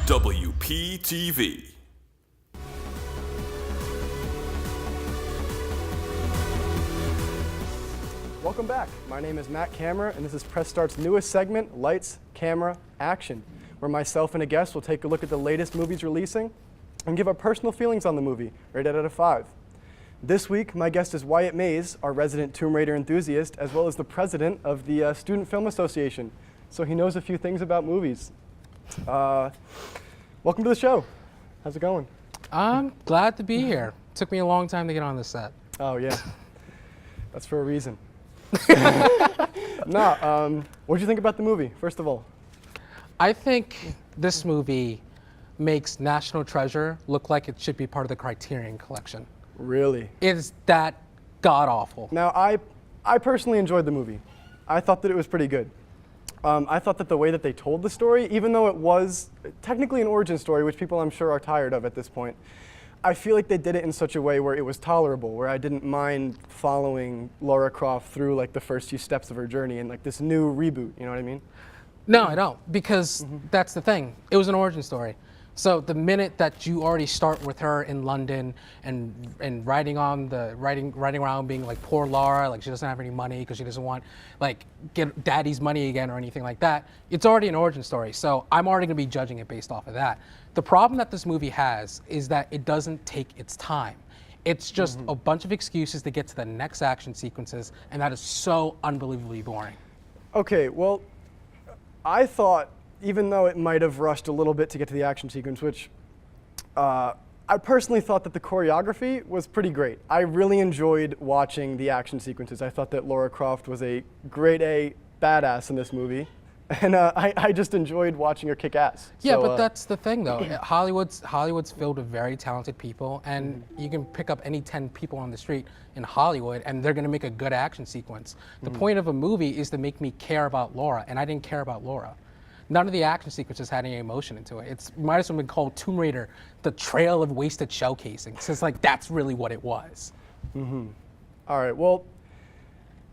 WPTV. Welcome back. My name is Matt Camera, and this is Press Start's newest segment, Lights, Camera, Action, where myself and a guest will take a look at the latest movies releasing and give our personal feelings on the movie, rated out of 5. This week, my guest is Wyatt Mays, our resident Tomb Raider enthusiast, as well as the president of the Student Film Association, so he knows a few things about movies. Welcome to the show. How's it going? I'm glad to be here. Took me a long time to get on this set. Oh, yeah. That's for a reason. What did you think about the movie, first of all? I think this movie makes National Treasure look like it should be part of the Criterion Collection. Really? It's that god-awful. Now, I personally enjoyed the movie. I thought that it was pretty good. I thought that the way that they told the story, even though it was technically an origin story, which people I'm sure are tired of at this point, I feel like they did it in such a way where it was tolerable, where I didn't mind following Lara Croft through like the first few steps of her journey and like this new reboot, you know what I mean? No, I don't, because that's the thing. It was an origin story. So the minute that you already start with her in London and riding around being like poor Lara, like she doesn't have any money because she doesn't want like get daddy's money again or anything like that, it's already an origin story. So I'm already gonna be judging it based off of that. The problem that this movie has is that it doesn't take its time. It's just a bunch of excuses to get to the next action sequences, and that is so unbelievably boring. Okay, well, I thought, even though it might have rushed a little bit to get to the action sequence, which I personally thought that the choreography was pretty great. I really enjoyed watching the action sequences. I thought that Lara Croft was a grade A badass in this movie, and I just enjoyed watching her kick ass. Yeah, So, but that's the thing though. Hollywood's filled with very talented people, and you can pick up any 10 people on the street in Hollywood and they're gonna make a good action sequence. The point of a movie is to make me care about Lara, and I didn't care about Lara. None of the action sequences had any emotion into it. It might as well been called Tomb Raider, the Trail of Wasted Shell Casings. So it's like, that's really what it was. All right, well,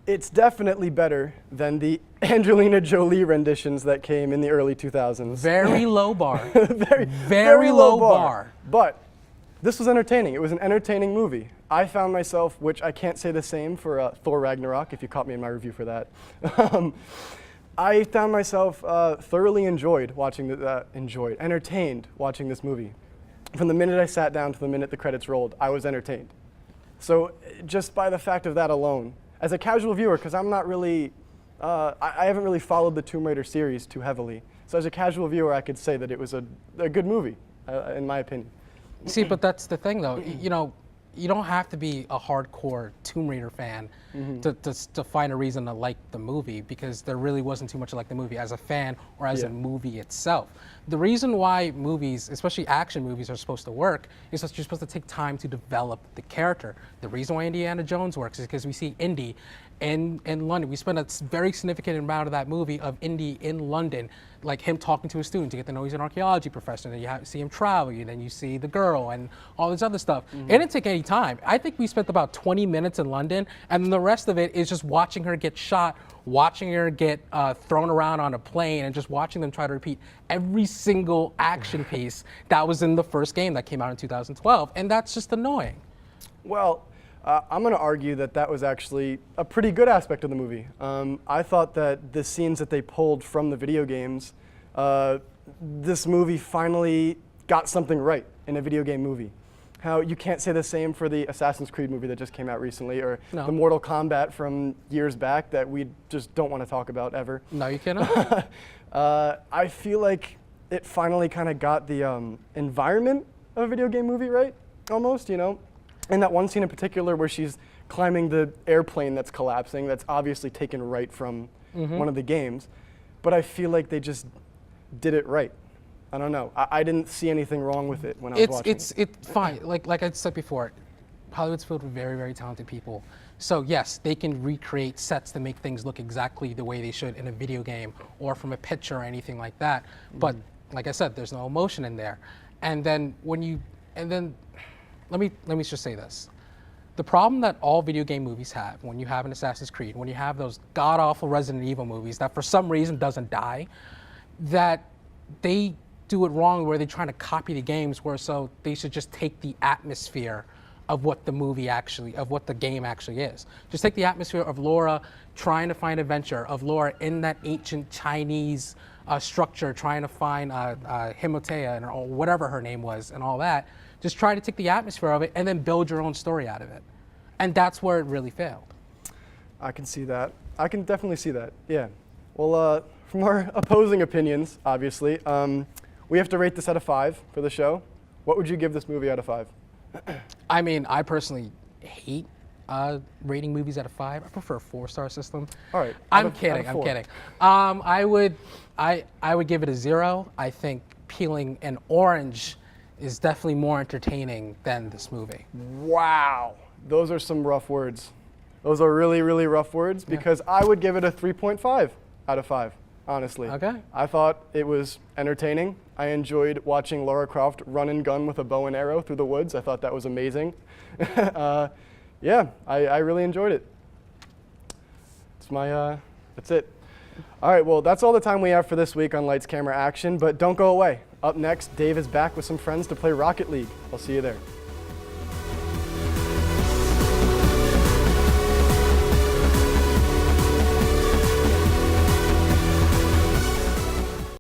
it's definitely better than the Angelina Jolie renditions that came in the early 2000s. Very low bar. very low bar. But this was entertaining. It was an entertaining movie. I found myself, which I can't say the same for Thor Ragnarok, if you caught me in my review for that. I found myself thoroughly entertained watching this movie. From the minute I sat down to the minute the credits rolled, I was entertained. So just by the fact of that alone, as a casual viewer, because I'm not really, I haven't really followed the Tomb Raider series too heavily. So as a casual viewer, I could say that it was a good movie, in my opinion. See, but that's the thing though. You know, you don't have to be a hardcore Tomb Raider fan to find a reason to like the movie, because there really wasn't too much to like the movie as a fan or as a movie itself. The reason why movies, especially action movies, are supposed to work is that you're supposed to take time to develop the character. The reason why Indiana Jones works is because we see Indy in London. We spend a very significant amount of that movie of Indy in London, like him talking to a student to get to know he's an archaeology professor, and then you see him travel, and then you see the girl and all this other stuff. It didn't take any time. I think we spent about 20 minutes in London, and then the rest of it is just watching her get shot, watching her get thrown around on a plane, and just watching them try to repeat every single action piece that was in the first game that came out in 2012, and that's just annoying. Well, I'm going to argue that that was actually a pretty good aspect of the movie. I thought that the scenes that they pulled from the video games, this movie finally got something right in a video game movie. How you can't say the same for the Assassin's Creed movie that just came out recently, or the Mortal Kombat from years back that we just don't want to talk about ever. No, you cannot. I feel like it finally kind of got the environment of a video game movie right, almost, you know? And that one scene in particular where she's climbing the airplane that's collapsing, that's obviously taken right from one of the games. But I feel like they just did it right. I don't know. I didn't see anything wrong with it when I was watching it. It's fine. Like I said before, Hollywood's filled with very, very talented people. So yes, they can recreate sets to make things look exactly the way they should in a video game or from a picture or anything like that. But like I said, there's no emotion in there. And then let me just say this. The problem that all video game movies have, when you have an Assassin's Creed, when you have those god-awful Resident Evil movies that for some reason doesn't die, that they do it wrong where they're trying to copy the games, where so they should just take the atmosphere of what the movie actually, of what the game actually is. Just take the atmosphere of Laura trying to find adventure, of Laura in that ancient Chinese structure trying to find Himotea or whatever her name was and all that. Just try to take the atmosphere of it and then build your own story out of it. And that's where it really failed. I can see that. I can definitely see that, yeah. Well, from our opposing opinions, obviously, we have to rate this out of 5 for the show. What would you give this movie out of 5? I mean, I personally hate rating movies out of 5. I prefer a 4-star system. All right. I'm kidding. I would give it a 0. I think peeling an orange is definitely more entertaining than this movie. Wow. Those are some rough words. Those are really, really rough words because I would give it a 3.5 out of 5, honestly. Okay. I thought it was entertaining. I enjoyed watching Lara Croft run and gun with a bow and arrow through the woods. I thought that was amazing. Yeah, I really enjoyed it. That's it. All right, well, that's all the time we have for this week on Lights, Camera, Action, but don't go away. Up next, Dave is back with some friends to play Rocket League. I'll see you there.